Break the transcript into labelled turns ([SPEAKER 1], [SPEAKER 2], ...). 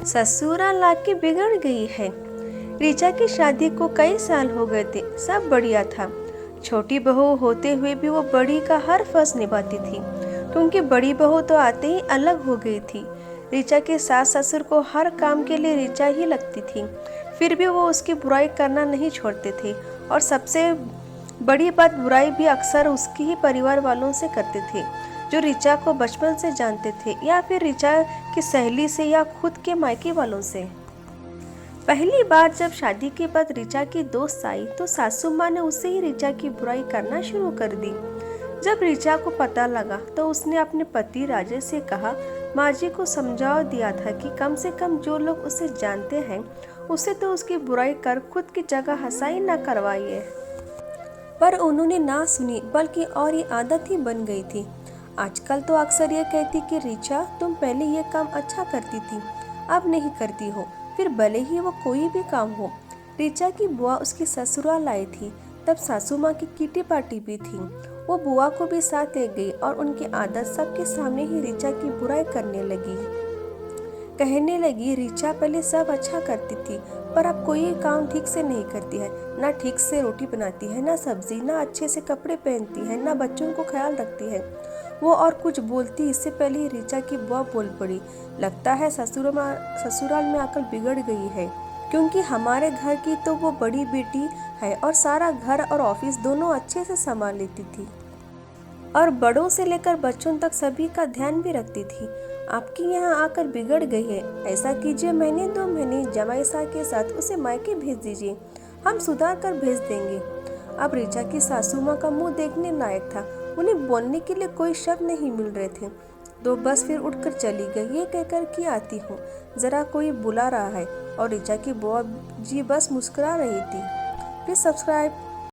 [SPEAKER 1] ससुराल आके बिगड़ गई है। ऋचा की शादी को कई साल हो गए थे, सब बढ़िया था। छोटी बहू होते हुए भी वो बड़ी का हर फर्ज निभाती थी, क्योंकि बड़ी बहू तो आते ही अलग हो गई थी। ऋचा के सास ससुर को हर काम के लिए ऋचा ही लगती थी, फिर भी वो उसकी बुराई करना नहीं छोड़ते थे। और सबसे बड़ी बात, बुराई भी अक्सर उसकी ही परिवार वालों से करते थे, जो ऋचा को बचपन से जानते थे, या फिर ऋचा की सहेली से, या खुद के मायके वालों से। पहली बार जब शादी के बाद ऋचा की दोस्त आई तो सासू माँ ने उसे ही ऋचा की बुराई करना शुरू कर दी। जब ऋचा को पता लगा तो उसने अपने पति राजेश से कहा, माँ जी को समझा दिया था कि कम से कम जो लोग उसे जानते हैं उसे तो उसकी बुराई कर खुद की जगह हंसाई न करवाइए। पर उन्होंने ना सुनी, बल्कि और ये आदत ही बन गई थी। आजकल तो अक्सर ये कहती कि ऋचा, तुम पहले ये काम अच्छा करती थी, अब नहीं करती हो, फिर भले ही वो कोई भी काम हो। ऋचा की बुआ उसकी ससुराल आई थी, तब सासू माँ की किटी पार्टी भी थी। वो बुआ को भी साथ ले गई और उनकी आदत सबके सामने ही ऋचा की बुराई करने लगी। कहने लगी, ऋचा पहले सब अच्छा करती थी, पर अब कोई काम ठीक से नहीं करती है, ना ठीक से रोटी बनाती है, ना सब्जी, ना अच्छे से कपड़े पहनती है, ना बच्चों को ख्याल रखती है। वो और कुछ बोलती इससे पहले ही ऋचा की बुआ बोल पड़ी, लगता है ससुराल में अकल बिगड़ गई है, क्योंकि हमारे घर की तो वो बड़ी बेटी है और सारा घर और ऑफिस दोनों अच्छे से संभाल लेती थी, और बड़ों से लेकर बच्चों तक सभी का ध्यान भी रखती थी। आपकी यहाँ आकर बिगड़ गई है। ऐसा कीजिए, महीने 2 महीने जमाई सास के साथ उसे मायके भेज दीजिए, हम सुधार कर भेज देंगे। अब ऋचा की सासू माँ का मुंह देखने लायक था, उन्हें बोलने के लिए कोई शब्द नहीं मिल रहे थे, तो बस फिर उठकर चली गई, ये कहकर कि आती हूँ, जरा कोई बुला रहा है। और ऋचा की बुआ जी बस मुस्कुरा रही थी। Please subscribe.